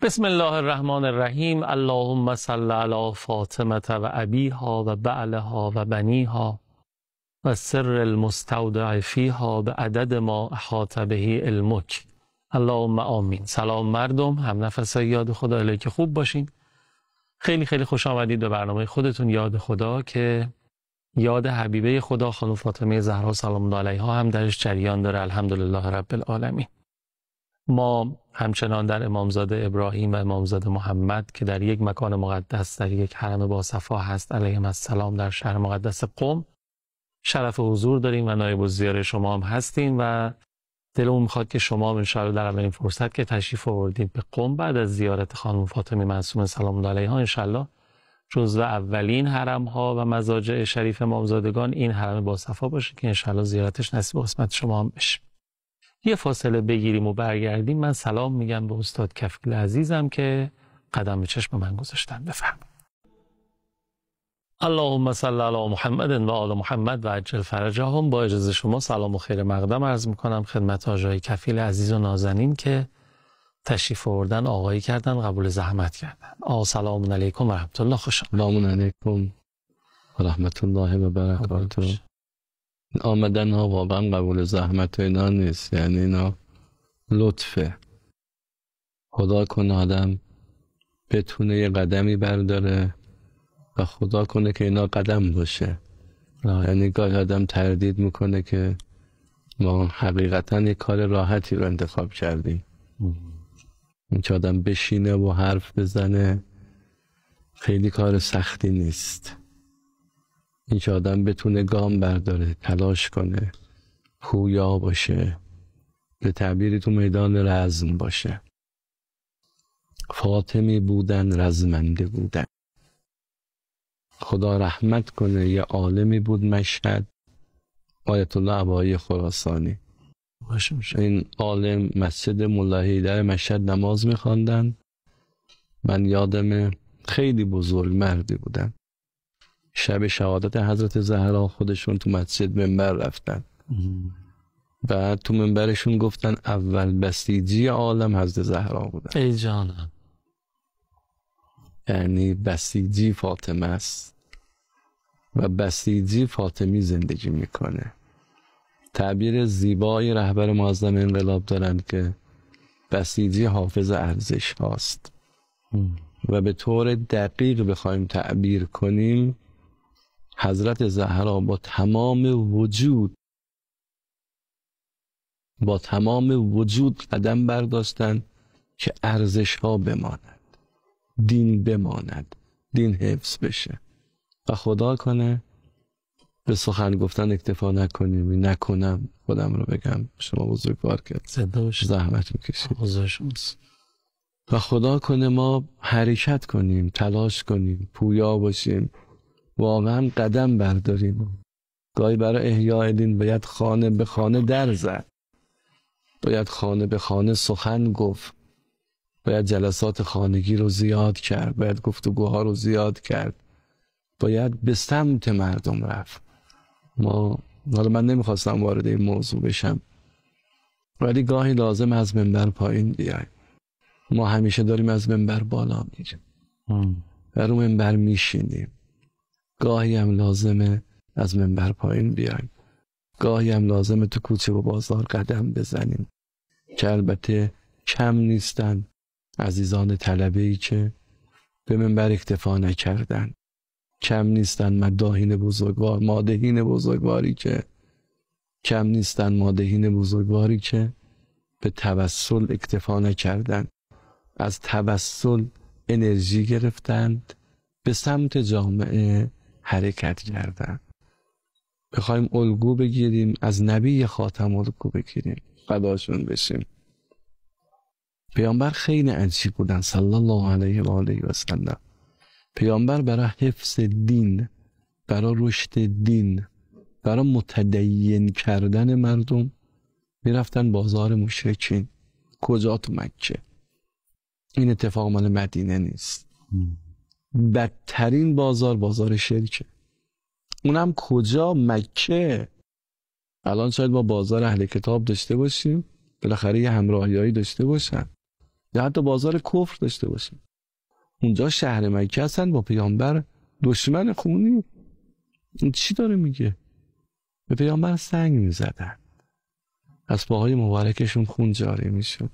بسم الله الرحمن الرحیم. اللهم صل علی فاطمه و ابیها و بعلها و بنیها و سر المستودع فیها به عدد ما احاط به علمک. اللهم آمین. سلام مردم، هم نفسای یاد خدا، الهی که خوب باشین. خیلی خیلی خوش آمدید به برنامه خودتون یاد خدا که یاد حبیبه خدا خانم فاطمه زهرا سلام الله علیها هم درش جریان داره. الحمدلله رب العالمین. ما همچنان در امامزاده ابراهیم و امامزاده محمد که در یک مکان مقدس در یک حرم با صفا هست علیهم السلام در شهر مقدس قم شرف حضور داریم و نایب الزیاره شما هم هستیم و دلمون میخواد که شما ان شاءالله در اولین فرصت که تشریف آوردید به قم بعد از زیارت خانم فاطمه معصومه سلام الله علیها ان شاءالله جزو اولین حرم ها و مضاجع شریف امامزادگان این حرم با صفا باشه که ان شاءالله زیارتش نصیب قسمت شما هم بشه. یه فاصله بگیریم و برگردیم. من سلام میگم به استاد کفیل عزیزم که قدم به چشم من گذاشتن. بفرمایید. اللهم صل علی محمد و آل محمد و عجل فرجهم. با اجازه شما سلام و خیر مقدم عرض میکنم خدمت آقای کفیل عزیز و نازنین که تشریف آوردن، آقایی کردن، قبول زحمت کردن. آقا سلام علیکم و رحمت الله. خوش سلام علیکم و رحمت الله و برکاته. آمدن ها واقعا قبول زحمت اینا نیست، یعنی اینا لطفه. خدا کنه آدم بتونه یه قدمی برداره و خدا کنه که اینا قدم باشه. یعنی گاهی آدم تردید میکنه که ما حقیقتا یه کار راحتی رو انتخاب کردیم. این که آدم بشینه و حرف بزنه خیلی کار سختی نیست. این که آدم بتونه گام برداره، تلاش کنه، پویا باشه، به تعبیری تو میدان رزم باشه. فاطمی بودن، رزمنده بودن. خدا رحمت کنه یه عالمی بود مشهد، آیت الله عبایی خراسانی. این عالم مسجد ملاحی در مشهد نماز میخواندن. من یادم خیلی بزرگ مردی بودن. شب شهادت حضرت زهرا خودشون تو مسجد منبر رفتن. بعد تو منبرشون گفتن اول بسیجی عالم حضرت زهرا بودن. ای جانم. یعنی بسیجی فاطمه است و بسیجی فاطمی زندگی میکنه. تعبیر زیبای رهبر معظم انقلاب دارن که بسیجی حافظ ارزش هاست و به طور دقیق بخوایم تعبیر کنیم حضرت زهرا با تمام وجود قدم برداشتن که ارزش ها بماند، دین بماند، دین حفظ بشه. و خدا کنه به سخن گفتن اکتفا نکنیم. نکنم خودم رو بگم شما بزرگوار کرد، زحمت میکشید و خدا کنه ما حرکت کنیم، تلاش کنیم، پویا باشیم، واقعا قدم برداریم. گاهی برای احیاء دین باید خانه به خانه در زد، باید خانه به خانه سخن گفت، باید جلسات خانگی رو زیاد کرد، باید گفتگوها رو زیاد کرد، باید به سمت مردم رفت. حالا من نمیخواستم وارد این موضوع بشم ولی گاهی لازم از منبر پایین بیایم. ما همیشه داریم از منبر بالا میریم و رو منبر میشینیم. گاهی هم لازمه از منبر پایین بیایم، گاهی هم لازمه تو کوچه و بازار قدم بزنیم که البته کم نیستن عزیزان طلبه‌ای که به منبر اکتفا نکردن، کم نیستن مداحین بزرگوار، مادحین بزرگواری که کم نیستن مادحین بزرگواری که به توسل اکتفا نکردن، از توسل انرژی گرفتند، به سمت جامعه حرکت کردن. بخوایم الگو بگیریم از نبی خاتم الگو بگیریم، فداشون بشیم. پیامبر خیلی عجیب بودن صلی الله علیه و آله و سلم. پیامبر برای حفظ دین، برای رشد دین، برای متدین کردن مردم میرفتن بازار مشرکین. کجا؟ تو مکه. این اتفاق مال مدینه نیست. بدترین بازار شرکه. اونم کجا؟ مکه. الان شاید ما بازار اهل کتاب داشته باشیم، بالاخره یه همراهیایی داشته باشن. یا حتی بازار کفر داشته باشیم. اونجا شهر مکه هستن با پیامبر دشمن خونی. این چی داره میگه؟ به پیامبر سنگ میزدن، از پاهای مبارکشون خون جاری میشد،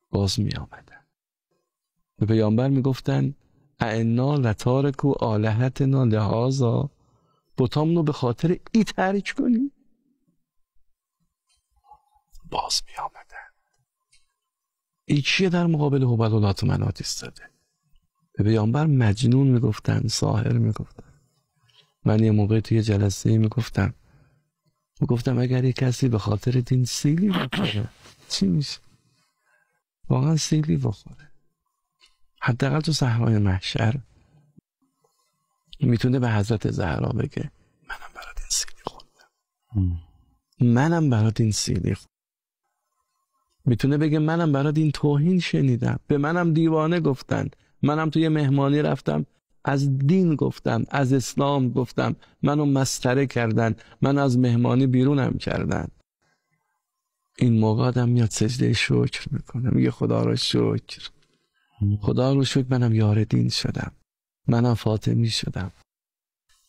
باز میآمدن به پیامبر میگفتن اعنا لتارکو آلهتنا لهذا، بتامونو به خاطر ای ترک کنی؟ باز میآمدن. ای کیه در مقابل هبل و لات و منات ایستاده؟ به پیامبر مجنون میگفتن، ساحر میگفتن. من یه موقع توی جلسه میگفتم اگر یک کسی به خاطر دین سیلی بخوره چی میشه؟ واقعا سیلی بخوره، حداقل تو صحرای محشر میتونه به حضرت زهرا بگه منم برات این سیلی خوردم، منم برات این سیلی خوردم. میتونه بگه منم برات این توهین شنیدم، به منم دیوانه گفتن، منم توی مهمانی رفتم از دین گفتم، از اسلام گفتم، منو مسخره کردن، من از مهمانی بیرونم کردن. این موقع آدم میاد سجده شکر میکنه، میگه خدا رو شکر، خدا رو شکر منم یار دین شدم، منم فاطمی شدم.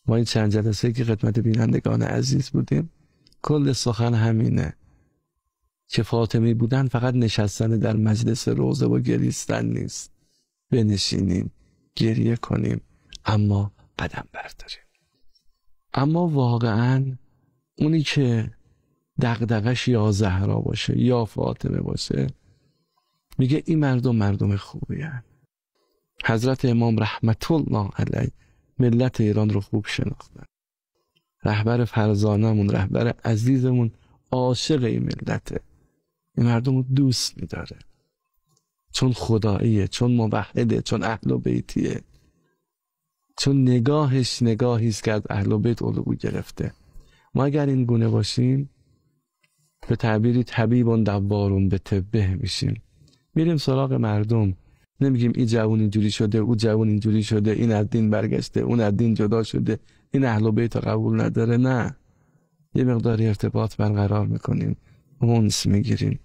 ما این چند جلسه که خدمت بینندگان عزیز بودیم کل سخن همینه که فاطمی بودن فقط نشستن در مجلس روضه و گریستن نیست، بنشینیم گریه کنیم اما قدم برداریم. اما واقعا اونی که دغدغش یا زهرا باشه یا فاطمه باشه میگه این مردم خوبی هن. حضرت امام رحمت الله علیه ملت ایران رو خوب شناختن. رهبر فرزانمون، رهبر عزیزمون عاشق این ملته، این مردم رو دوست میداره، چون خداییه، چون موحده، چون اهل بیتیه، چون نگاهش نگاهیست که از اهل بیت علو گرفته. ما اگر این گونه باشیم به تعبیری طبیبون دوارون به طبه میشیم، میریم سراغ مردم، نمیگیم این جوون اینجوری شده، اون جوون اینجوری شده، این از دین برگشته، اون از دین جدا شده، این اهل بیت قبول نداره. نه، یه مقداری ارتباط برقرار میکنیم، اونس میگیریم.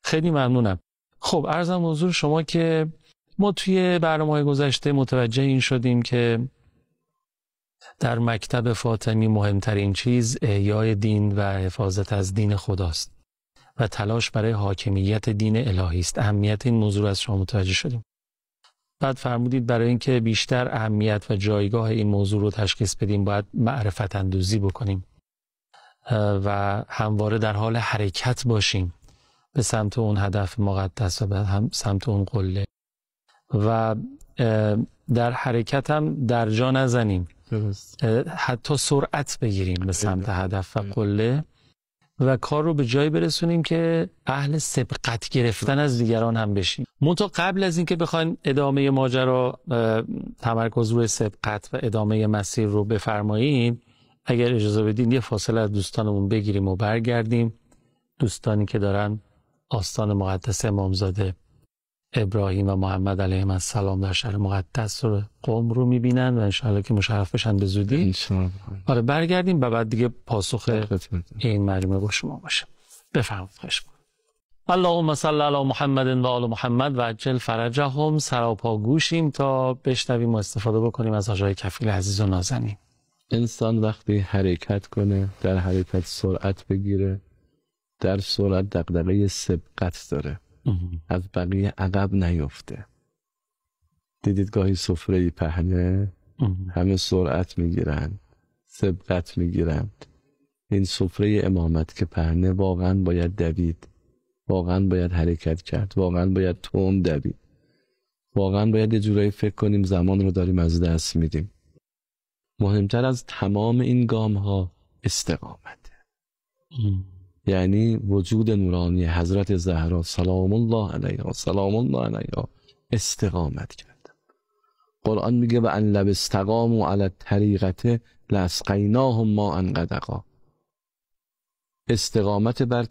خیلی ممنونم. خب عرضم حضور شما که ما توی برنامه‌های گذشته متوجه این شدیم که در مکتب فاطمی مهمترین چیز احیای دین و حفاظت از دین خداست و تلاش برای حاکمیت دین الهی است. اهمیت این موضوع از شما متوجه شدیم. بعد فرمودید برای اینکه بیشتر اهمیت و جایگاه این موضوع رو تشخیص بدیم باید معرفت اندوزی بکنیم و همواره در حال حرکت باشیم به سمت اون هدف مقدس و به سمت اون قله و در حرکت هم در جا نزنیم، حتی سرعت بگیریم به سمت هدف و قله و کار رو به جایی برسونیم که اهل سبقت گرفتن از دیگران هم بشیم. منتها قبل از اینکه بخوایم ادامه ماجرا تمرکز روی سبقت و ادامه مسیر رو بفرماییم، اگر اجازه بدین یه فاصله از دوستانمون بگیریم و برگردیم. دوستانی که دارن آستان مقدس امامزاده ابراهیم و محمد علیهم السلام در شهر مقدس رو قم رو میبینن و انشاءالله که مشرف بشن به زودی. آره برگردیم و بعد دیگه پاسخ این مجموعه با شما باشه. بفرمایید. خواهش می‌کنم. اللهم صل علی محمد و آل محمد و عجل فرجهم. سراپا گوشیم تا بشنویم و استفاده بکنیم از آجای کفیل عزیز و نازنین. انسان وقتی حرکت کنه، در حرکت سرعت بگیره، در سرعت دغدغه سبقت داره، از بقیه عقب نیفته. دیدید گاهی سفره پهنه همه سرعت میگیرن، سبقت میگیرن. این سفره امامت که پهنه واقعا باید دوید، واقعا باید حرکت کرد، واقعا باید تند دوید، واقعا باید یه جورایی فکر کنیم زمان رو داریم از دست میدیم. مهمتر از تمام این گام ها استقامته. یعنی وجود نورانی حضرت زهرا سلام الله علیها سلام الله علیها استقامت کرد. قرآن میگه و ان لو استقاموا علی الطریقه لاسقیناهم ماء غدقا. استقامت بر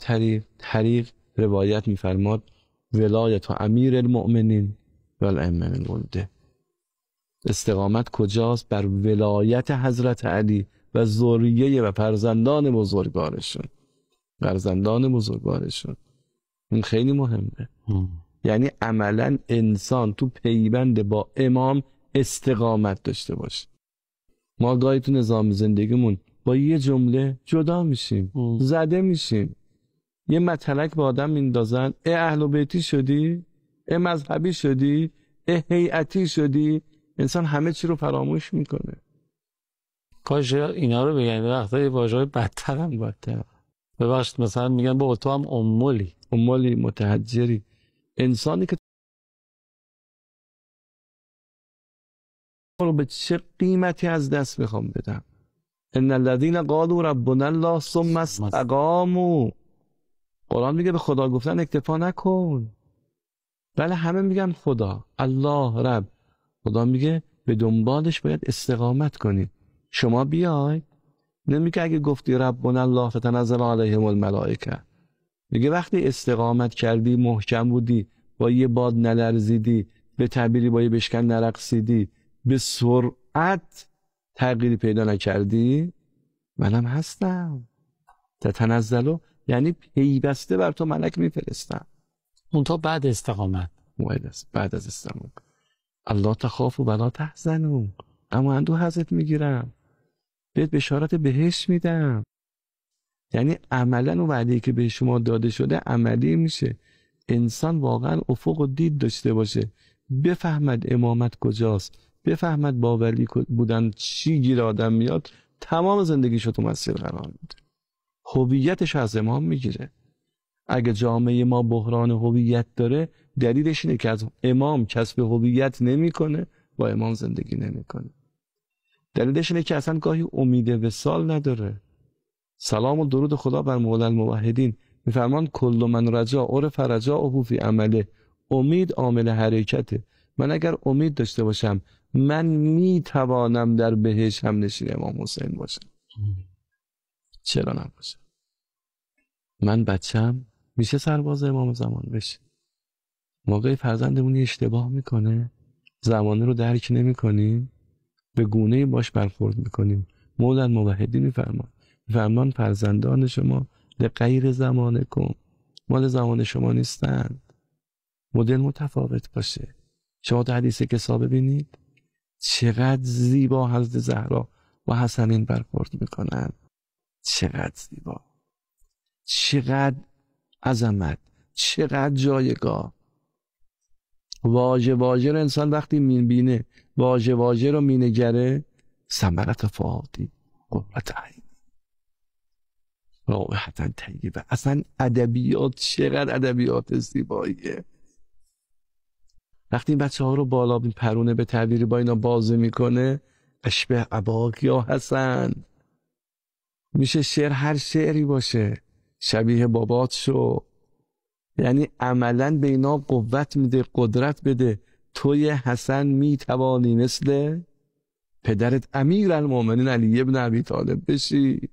طریق روایت میفرماد ولایت امیر المؤمنین و الائمه الولده. استقامت کجاست؟ بر ولایت حضرت علی و ذریه و فرزندان بزرگوارشون. این خیلی مهمه. یعنی عملا انسان تو پیوند با امام استقامت داشته باشه. ما گاهی تو نظام زندگیمون با یه جمله جدا میشیم، زده میشیم، یه متلک به آدم میندازن، اهل بیتی شدی، مذهبی شدی، هیئتی شدی، انسان همه چی رو فراموش میکنه. کاش اینا رو بگن، وقتا یه واژه‌های بدتر هم بدتر. ببخشید مثلا میگن با تو هم امولی متحجری. انسانی که رو به چه قیمتی از دست میخوام بدم؟ ان الذين قالوا ربنا الله ثم استقاموا. قرآن میگه به خدا گفتن اکتفا نکن. بله همه میگن خدا، الله، رب. خدا میگه به دنبالش باید استقامت کنی. شما بیای، نمیگه اگه گفتی ربنا الله تتنزل علیهم الملائکه. میگه وقتی استقامت کردی، محکم بودی، با یه باد نلرزیدی، به تعبیری با یه بشکن نرقصیدی، به سرعت تغییری پیدا نکردی، منم هستم. تتنزلو یعنی پیوسته بر تو ملک میفرستم. اون تا بعد استقامت، بعد از استقامت. الله تخافوا ولا تحزنوا، اما اندوه ازت میگیرم، بهت بشارت بهشت میدم. یعنی عملا اون وعده‌ای که به شما داده شده عملی میشه. انسان واقعا افق و دید داشته باشه، بفهمد امامت کجاست، بفهمد با ولی بودن چی گیر آدم میاد، تمام زندگیشو تو مسیر قرار میده، هویتش از امام میگیره. اگه جامعه ما بحران هویت داره، دلیلش اینه که از امام کسب هویت نمیکنه، با امام زندگی نمیکنه. دلیلش اینه که اصلا گاهی امید وصال نداره. سلام و درود خدا بر مولا الموحدین میفرمان کل من رجا عرف رجاءه فی عمله. امید عامل حرکته. من اگر امید داشته باشم، من میتوانم در بهشت هم نشین امام حسین باشم. چرا نباشم؟ من بچم میشه سرباز امام زمان بشه. موقعی فرزندمون اشتباه میکنه، زمانه رو درک نمیکنیم، به گونه‌ای باش برخورد میکنیم. مولا الموحدین میفرمان فرزندان شما لغیر زمانکم، مال زمان شما نیستند، مدل متفاوت باشه. شما تو حدیث کسا ببینید چقدر زیبا حضرت زهرا و حسنین برخورد میکنن، چقدر زیبا، چقدر عظمت، چقدر جایگاه. واژه واژه رو انسان وقتی میبینه، واژه واژه رو مینگره، ثمرت فؤادی قرة عینی رائحة طیبه. اصلا ادبیات چقدر ادبیات زیباییه. وقتی این بچه ها رو بالا پرونه، به تعبیری با اینا بازی میکنه، اشبه اباک یا حسن. میشه شعر هر شعری باشه، شبیه بابات شو. یعنی عملا به اینا قوت میده، قدرت بده. توی حسن میتوانی مثل پدرت امیرالمومنین علی ابن ابی طالب بشی.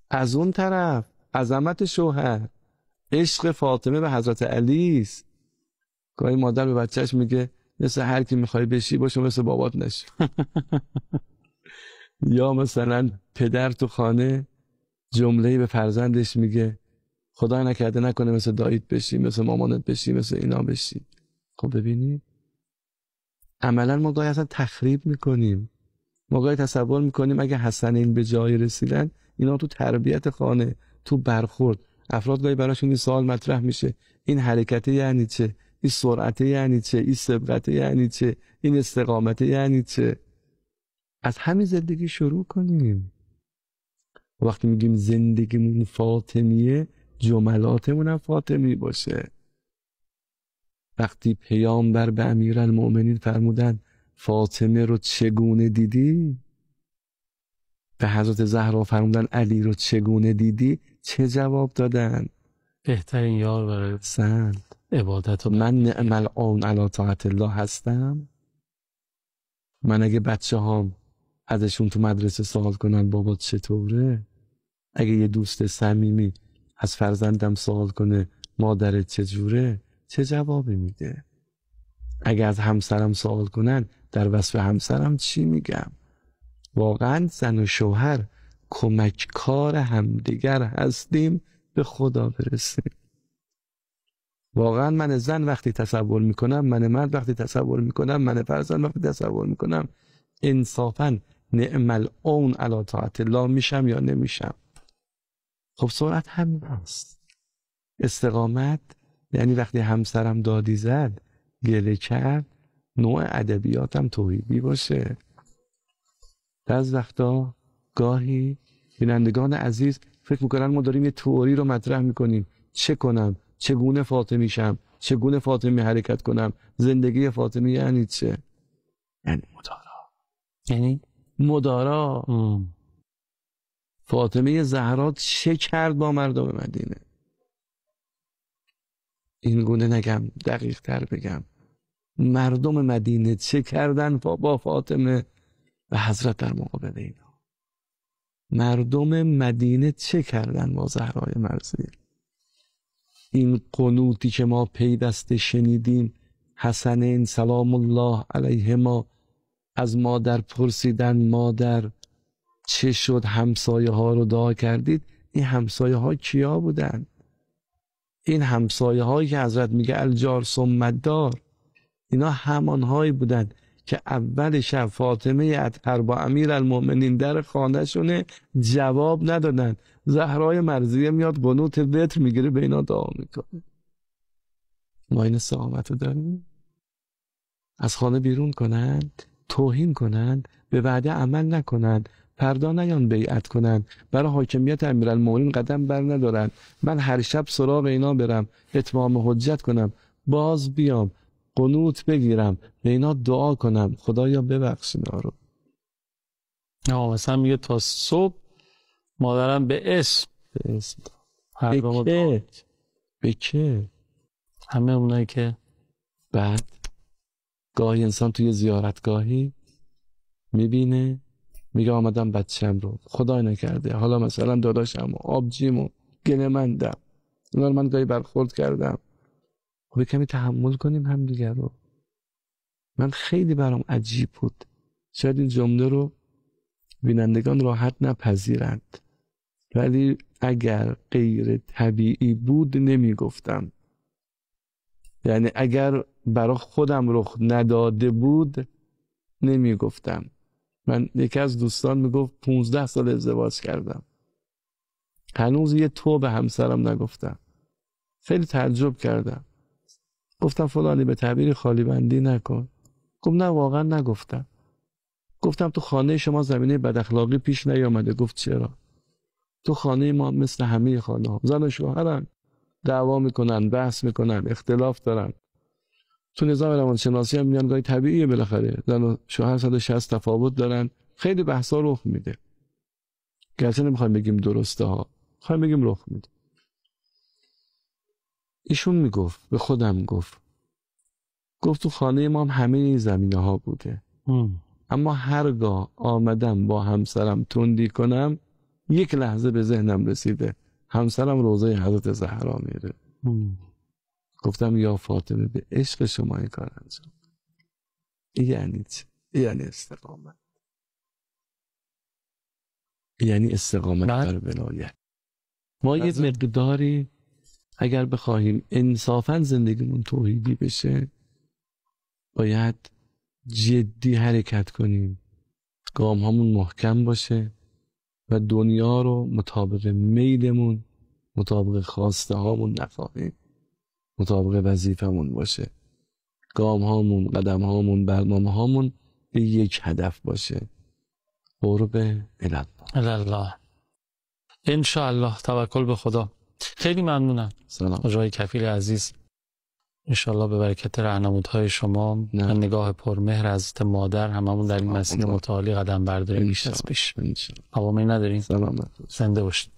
از اون طرف عظمت شوهر، عشق فاطمه به حضرت علی است. گاهی مادر به بچهش میگه مثل هر کی میخوای بشی باشو، مثل بابات نشی. یا مثلا پدر تو خانه جمله‌ای به فرزندش میگه خدای نکرده نکنه مثل داییت بشی، مثل مامانت بشی، مثل اینا بشی. خب ببینید عملا ما گاهی اصلا تخریب میکنیم. ما گاهی تصور میکنیم اگه حسنین به جای رسیدن، اینا تو تربیت خانه، تو برخورد، افراد گاهی براشون این سوال مطرح میشه، این حرکت یعنی چه؟ این سرعت یعنی چه؟ این سبقت یعنی چه؟ این استقامت یعنی چه؟ از همین زندگی شروع کنیم. وقتی میگیم زندگیمون فاطمیه، جملاتمون هم فاطمی باشه. وقتی پیامبر به امیرالمومنین فرمودن فاطمه رو چگونه دیدی؟ به حضرت زهرا فرمودن علی رو چگونه دیدی؟ چه جواب دادن؟ بهترین یار برای سند عبادت و من نعم العون علی طاعت الله هستم. من اگه بچه هام ازشون تو مدرسه سوال کنن بابا چطوره، اگه یه دوست صمیمی از فرزندم سوال کنه مادرت چجوره، چه جوابی میده؟ اگه از همسرم سوال کنن در وصف همسرم چی میگم؟ واقعا زن و شوهر کمککار همدیگر هستیم به خدا برسیم. واقعا من زن وقتی تصور میکنم، من مرد وقتی تصور میکنم، من فرزند وقتی تصور میکنم، انصافا نعم الاون علی طاعت الله میشم یا نمیشم؟ خب سرعت همین هست. استقامت یعنی وقتی همسرم دادی زد، گله کرد، نوع ادبیاتم توحیدی باشه. بعض وقتا گاهی بینندگان عزیز فکر میکنن ما داریم یه تئوری رو مطرح میکنیم. چه کنم؟ چگونه فاطمی شم؟ چگونه فاطمی حرکت کنم؟ زندگی فاطمی یعنی چه؟ یعنی مدارا. یعنی مدارا. فاطمه زهرا چه کرد با مردم مدینه؟ این گونه نگم، دقیق تر بگم، مردم مدینه چه کردن با فاطمه و حضرت در مقابل اینا؟ مردم مدینه چه کردن با زهرای مرضیه؟ این قنوتی که ما پیوسته شنیدیم، حسنین سلام الله علیهما از مادر پرسیدن مادر چه شد همسایه ها رو دعا کردید. این همسایه ها کیا بودن؟ این همسایه هایی که حضرت میگه الجار ثم الدار، اینا همانهایی بودن که اول شب فاطمه اطهر با امیر المؤمنین در خانه شونه جواب ندادن. زهرای مرضیه میاد قنوت وتر میگیره به اینا دعا میکنه. ما این استقامت رو داریم؟ از خانه بیرون کنند، توهین کنند، به وعده عمل نکنند، فردا نیان بیعت کنند، برای حاکمیت امیرالمومنین قدم بر ندارند. من هر شب سراغ اینا برم، اتمام حجت کنم، باز بیام قنوت بگیرم، به اینا دعا کنم خدایا ببخش اینا رو. نه مثلا میگه تا صبح مادرم به اسم به که همه اونایی که بعد گاهی انسان توی زیارتگاهی میبینه میگه آمدم بچم رو خدای نکرده حالا مثلا داداشم و آبجیم و گلمندم اونا رو من گاهی برخورد کردم. خب کمی تحمل کنیم هم دیگر رو. من خیلی برام عجیب بود، شاید این جمله رو بینندگان راحت نپذیرند، ولی اگر غیر طبیعی بود نمیگفتم. یعنی اگر برای خودم رخ نداده بود نمیگفتم. من یکی از دوستان میگفت 15 سال ازدواج کردم، هنوز یه تو به همسرم نگفتم. خیلی تعجب کردم، گفتم فلانی به تعبیر خالی بندی نکن. گفت نه واقعا نگفتم. گفتم تو خانه شما زمینه بد اخلاقی پیش نیامده؟ گفت چرا؟ تو خانه ما مثل همه خانه ها زن و شوهرن، دعوا میکنن، بحث میکنن، اختلاف دارن. تو نظام روانشناسی هم میگن گاهی طبیعیه، بالاخره زن و شوهر 160 تفاوت دارن، خیلی بحثا رخ میده. گرچه نمیخوایم بگیم درسته ها، میخوایم بگیم رخ میده. ایشون میگفت، به خودم گفت تو خانه ما هم همه این زمینه ها بوده. اما هرگاه آمدم با همسرم تندی کنم، یک لحظه به ذهنم رسیده همسرم روضه حضرت زهرا میره. گفتم یا فاطمه به عشق شما این کار انجام. یعنی چه؟ یعنی استقامت، یعنی استقامت بر ولایت. ما یه مقداری اگر بخواهیم انصافا زندگیمون توحیدی بشه باید جدی حرکت کنیم، گام هامون محکم باشه و دنیا رو مطابق میلمون، مطابق خواسته هامون نخواهیم، مطابق وظیفمون باشه. گام هامون، قدم هامون، برنامه هامون به یک هدف باشه، قرب الله. انشاءالله. توکل به خدا. خیلی ممنونم. سلام. آقای کفیل عزیز، انشاءالله به برکت راهنمودهای شما و نگاه پرمهر حضرت مادر هممون در این مسیر متعالی قدم برداریم بیش از پیش. عوامی نداریم. سلامت. زنده باشید.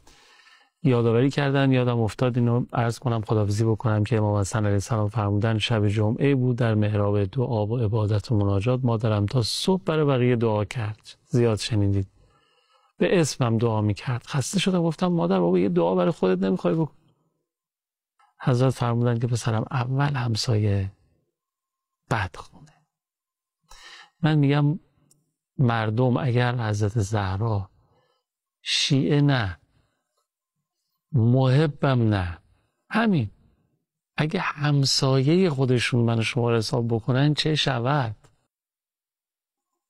یادآوری کردن، یادم افتاد اینو عرض کنم، خداحافظی بکنم که امام حسن علیه السلام فرمودن شب جمعه بود، در محراب دعا و عبادت و مناجات مادرم تا صبح برای بقیه دعا کرد. زیاد شنیدید. به اسمم دعا میکرد. خسته شدم، گفتم مادر بابا یه دعا برای خودت نمیخوای بکن؟ حضرت فرمودن که پسرم اول همسایه بعد خونه. من میگم مردم اگر حضرت زهرا شیعه نه، محبم نه، همین اگه همسایه خودشون من و شما رو حساب بکنن چه شود؟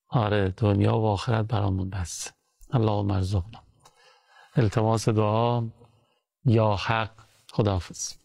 آره دنیا و آخرت برامون بسته. اللهم ارزقنا. التماس دعا. یا حق. خداحافظ.